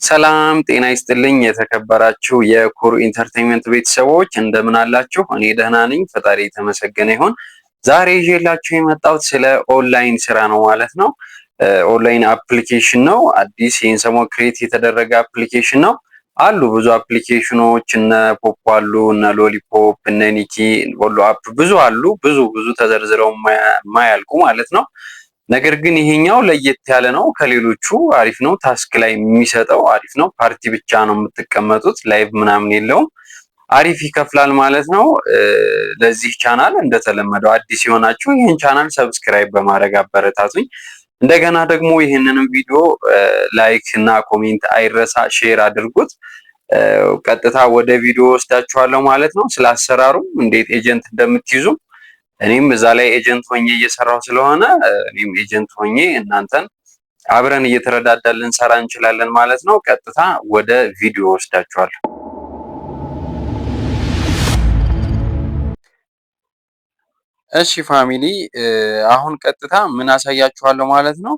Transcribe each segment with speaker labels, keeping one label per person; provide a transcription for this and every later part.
Speaker 1: ሰላም ጤና ይስጥልኝ የተከበራችሁ የኩሩ ኢንተርቴይንመንት ቤተሰቦች እንደምን አላችሁ? እኔ ደህና ነኝ፣ ፈጣሪ የተመሰገነ ይሁን። ዛሬ ይዤላችሁ የመጣሁት ስለ ኦንላይን ስራ ነው ማለት ነው። ኦንላይን አፕሊኬሽን ነው። አዲስ ይህን ሰሞን ክሬት የተደረገ አፕሊኬሽን ነው። አሉ ብዙ አፕሊኬሽኖች እነ ፖፖ አሉ፣ እነ ሎሊፖፕ፣ እነ ኒኪ፣ ፎሎ አፕ ብዙ አሉ። ብዙ ተዘርዝረው የማያልቁ ማለት ነው። ነገር ግን ይሄኛው ለየት ያለ ነው ከሌሎቹ አሪፍ ነው። ታስክ ላይ የሚሰጠው አሪፍ ነው። ፓርቲ ብቻ ነው የምትቀመጡት፣ ላይቭ ምናምን የለውም። አሪፍ ይከፍላል ማለት ነው። ለዚህ ቻናል እንደተለመደው አዲስ የሆናችሁ ይህን ቻናል ሰብስክራይብ በማድረግ አበረታቱኝ። እንደገና ደግሞ ይህንንም ቪዲዮ ላይክ እና ኮሜንት አይረሳ፣ ሼር አድርጉት። ቀጥታ ወደ ቪዲዮ ወስዳችኋለሁ ማለት ነው። ስለ አሰራሩ እንዴት ኤጀንት እንደምትይዙ እኔም እዛ ላይ ኤጀንት ሆኜ እየሰራሁ ስለሆነ እኔም ኤጀንት ሆኜ እናንተን አብረን እየተረዳዳን ልንሰራ እንችላለን ማለት ነው። ቀጥታ ወደ ቪዲዮ ወስዳችኋለሁ። እሺ ፋሚሊ፣ አሁን ቀጥታ ምን አሳያችኋለሁ ማለት ነው።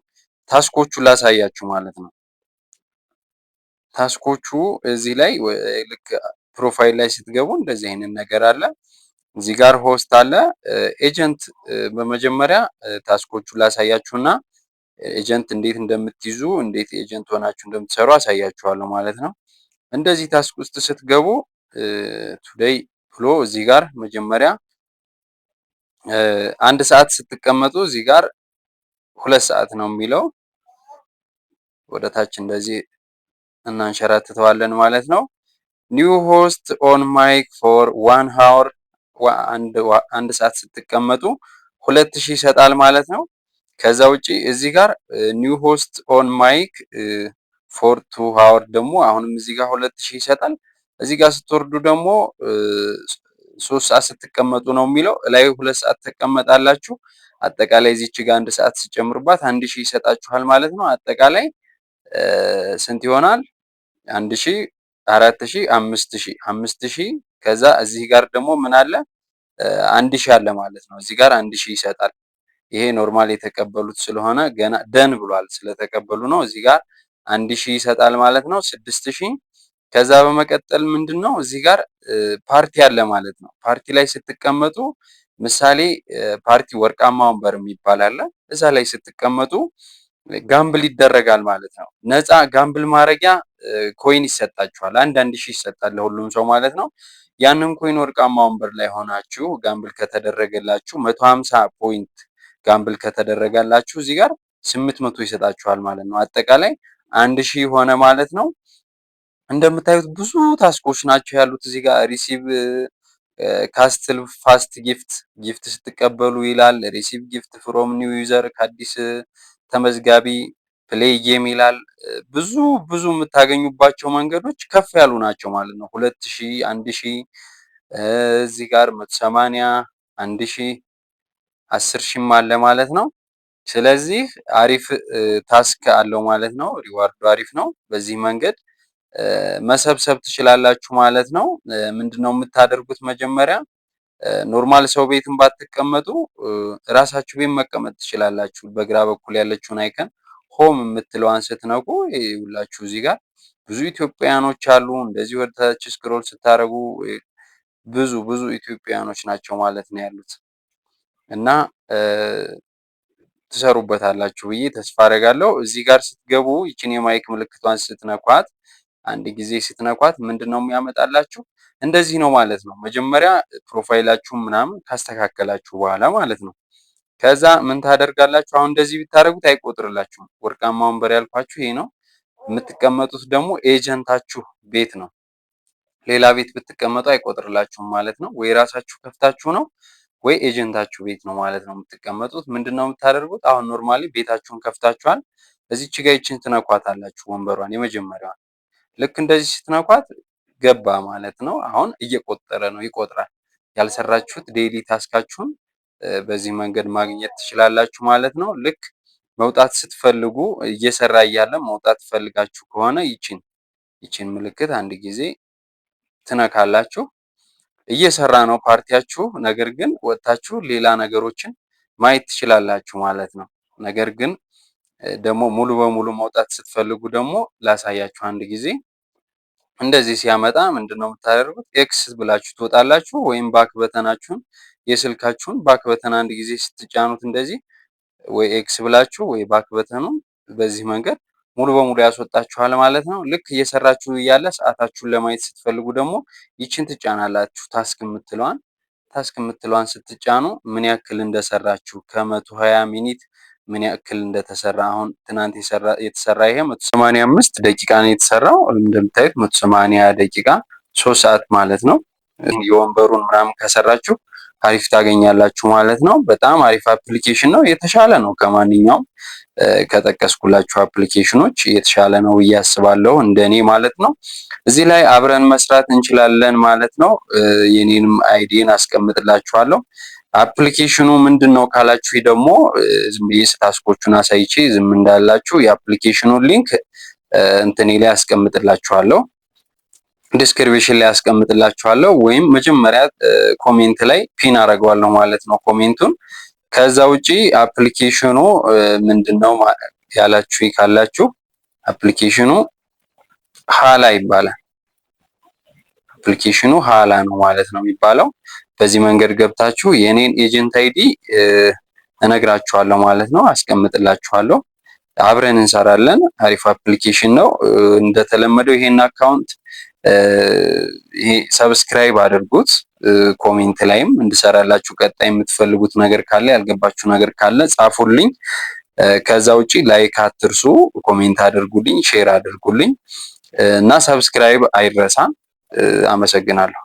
Speaker 1: ታስኮቹን ላሳያችሁ ማለት ነው። ታስኮቹ እዚህ ላይ ልክ ፕሮፋይል ላይ ስትገቡ እንደዚህ አይነት ነገር አለ። እዚህ ጋር ሆስት አለ። ኤጀንት በመጀመሪያ ታስኮቹን ላሳያችሁና ኤጀንት እንዴት እንደምትይዙ እንዴት ኤጀንት ሆናችሁ እንደምትሰሩ አሳያችኋለሁ ማለት ነው። እንደዚህ ታስክ ውስጥ ስትገቡ ቱዴይ ብሎ እዚህ ጋር መጀመሪያ አንድ ሰዓት ስትቀመጡ እዚህ ጋር 2 ሰዓት ነው የሚለው። ወደ ታች እንደዚህ እናንሸራትተዋለን ማለት ነው። ኒው ሆስት ኦን ማይክ ፎር 1 ሃወር አንድ ሰዓት ስትቀመጡ 2000 ይሰጣል ማለት ነው። ከዛ ውጪ እዚህ ጋር ኒው ሆስት ኦን ማይክ ፎር 2 ሃወር ደግሞ አሁንም እዚህ ጋር 2000 ይሰጣል። እዚህ ጋር ስትወርዱ ደግሞ 3 ሰዓት ስትቀመጡ ነው የሚለው። ላይ 2 ሰዓት ትቀመጣላችሁ። አጠቃላይ እዚች ጋር 1 ሰዓት ሲጨምሩባት 1000 ይሰጣችኋል ማለት ነው። አጠቃላይ ስንት ይሆናል? 1000፣ 4000፣ 5000 ከዛ እዚህ ጋር ደግሞ ምን አለ? 1000 አለ ማለት ነው። እዚህ ጋር 1000 ይሰጣል። ይሄ ኖርማል የተቀበሉት ስለሆነ ገና ደን ብሏል ስለተቀበሉ ነው። እዚህ ጋር 1000 ይሰጣል ማለት ነው። 6000 ከዛ በመቀጠል ምንድነው እዚህ ጋር ፓርቲ አለ ማለት ነው። ፓርቲ ላይ ስትቀመጡ ምሳሌ ፓርቲ ወርቃማ ወንበር የሚባል አለ። እዛ ላይ ስትቀመጡ ጋምብል ይደረጋል ማለት ነው። ነፃ ጋምብል ማድረጊያ ኮይን ይሰጣችኋል። አንድ ሺህ ይሰጣል ለሁሉም ሰው ማለት ነው። ያንን ኮይን ወርቃማ ወንበር ላይ ሆናችሁ ጋምብል ከተደረገላችሁ 150 ፖይንት ጋምብል ከተደረጋላችሁ እዚህ ጋር 800 ይሰጣችኋል ማለት ነው። አጠቃላይ 1000 ሆነ ማለት ነው። እንደምታዩት ብዙ ታስኮች ናቸው ያሉት እዚህ ጋር ሪሲቭ ካስትል ፋስት ጊፍት ስትቀበሉ ይላል። ሪሲቭ ጊፍት ፍሮም ኒው ዩዘር ከአዲስ ተመዝጋቢ ፕሌይ ጌም ይላል። ብዙ የምታገኙባቸው መንገዶች ከፍ ያሉ ናቸው ማለት ነው። 2000፣ 1000 እዚህ ጋር 180፣ 1000፣ 10000 አለ ማለት ነው። ስለዚህ አሪፍ ታስክ አለው ማለት ነው። ሪዋርዱ አሪፍ ነው። በዚህ መንገድ መሰብሰብ ትችላላችሁ ማለት ነው። ምንድነው የምታደርጉት? መጀመሪያ ኖርማል ሰው ቤትን ባትቀመጡ ራሳችሁ ቤት መቀመጥ ትችላላችሁ። በግራ በኩል ያለችውን አይከን ሆም የምትለዋን ስትነኩ ሁላችሁ እዚህ ጋር ብዙ ኢትዮጵያኖች አሉ። እንደዚህ ወደ ታች ስክሮል ስታደርጉ ብዙ ኢትዮጵያኖች ናቸው ማለት ነው ያሉት እና ትሰሩበታላችሁ ብዬ ተስፋ አደርጋለሁ። እዚህ ጋር ስትገቡ ይችን የማይክ ምልክቷን ስትነኳት አንድ ጊዜ ስትነኳት ምንድነው የሚያመጣላችሁ? እንደዚህ ነው ማለት ነው። መጀመሪያ ፕሮፋይላችሁን ምናምን ካስተካከላችሁ በኋላ ማለት ነው። ከዛ ምን ታደርጋላችሁ? አሁን እንደዚህ ብታደርጉት አይቆጥርላችሁም። ወርቃማ ወንበር ያልኳችሁ ይሄ ነው። የምትቀመጡት ደግሞ ኤጀንታችሁ ቤት ነው። ሌላ ቤት ብትቀመጡ አይቆጥርላችሁም ማለት ነው። ወይ ራሳችሁ ከፍታችሁ ነው ወይ ኤጀንታችሁ ቤት ነው ማለት ነው የምትቀመጡት። ምንድነው የምታደርጉት? አሁን ኖርማሊ ቤታችሁን ከፍታችኋል። እዚች ጋ ይችን ትነኳታላችሁ፣ ወንበሯን የመጀመሪያዋን። ልክ እንደዚህ ስትነኳት ገባ ማለት ነው። አሁን እየቆጠረ ነው፣ ይቆጥራል። ያልሰራችሁት ዴይሊ ታስካችሁን በዚህ መንገድ ማግኘት ትችላላችሁ ማለት ነው። ልክ መውጣት ስትፈልጉ እየሰራ እያለ መውጣት ፈልጋችሁ ከሆነ ይችን ምልክት አንድ ጊዜ ትነካላችሁ። እየሰራ ነው ፓርቲያችሁ፣ ነገር ግን ወጥታችሁ ሌላ ነገሮችን ማየት ትችላላችሁ ማለት ነው። ነገር ግን ደግሞ ሙሉ በሙሉ መውጣት ስትፈልጉ ደግሞ ላሳያችሁ አንድ ጊዜ። እንደዚህ ሲያመጣ ምንድነው የምታደርጉት? ኤክስ ብላችሁ ትወጣላችሁ፣ ወይም ባክ በተናችሁን የስልካችሁን ባክ በተን አንድ ጊዜ ስትጫኑት እንደዚህ ወይ ኤክስ ብላችሁ ወይ ባክ በተኑን በዚህ መንገድ ሙሉ በሙሉ ያስወጣችኋል ማለት ነው። ልክ እየሰራችሁ እያለ ሰዓታችሁን ለማየት ስትፈልጉ ደግሞ ይችን ትጫናላችሁ። ታስክ የምትለዋን ስትጫኑ ምን ያክል እንደሰራችሁ ከ120 ሚኒት ምን ያክል እንደተሰራ አሁን ትናንት የተሰራ ይሄ 185 ደቂቃ ነው የተሰራው። እንደምታዩት 180 ደቂቃ 3 ሰዓት ማለት ነው። የወንበሩን ምናምን ከሰራችሁ አሪፍ ታገኛላችሁ ማለት ነው። በጣም አሪፍ አፕሊኬሽን ነው። የተሻለ ነው ከማንኛውም ከጠቀስኩላችሁ አፕሊኬሽኖች የተሻለ ነው ብዬ አስባለሁ፣ እንደኔ ማለት ነው። እዚህ ላይ አብረን መስራት እንችላለን ማለት ነው። የኔንም አይዲን አስቀምጥላችኋለሁ። አፕሊኬሽኑ ምንድን ነው ካላችሁ ደግሞ ዝም ብዬ ታስኮቹን አሳይቼ ዝም እንዳላችሁ የአፕሊኬሽኑን ሊንክ እንትኔ ላይ አስቀምጥላችኋለሁ፣ ዲስክሪፕሽን ላይ አስቀምጥላችኋለሁ፣ ወይም መጀመሪያ ኮሜንት ላይ ፒን አደርገዋለሁ ማለት ነው ኮሜንቱን። ከዛ ውጪ አፕሊኬሽኑ ምንድነው ያላችሁ ካላችሁ አፕሊኬሽኑ ሃላ ይባላል። አፕሊኬሽኑ ሃላ ነው ማለት ነው የሚባለው። በዚህ መንገድ ገብታችሁ የኔን ኤጀንት አይዲ እነግራችኋለሁ ማለት ነው፣ አስቀምጥላችኋለሁ። አብረን እንሰራለን። አሪፍ አፕሊኬሽን ነው። እንደተለመደው ይሄን አካውንት ይሄ ሰብስክራይብ አድርጉት። ኮሜንት ላይም እንድሰራላችሁ ቀጣይ የምትፈልጉት ነገር ካለ ያልገባችሁ ነገር ካለ ጻፉልኝ። ከዛ ውጪ ላይክ አትርሱ፣ ኮሜንት አድርጉልኝ፣ ሼር አድርጉልኝ እና ሰብስክራይብ አይረሳ። አመሰግናለሁ።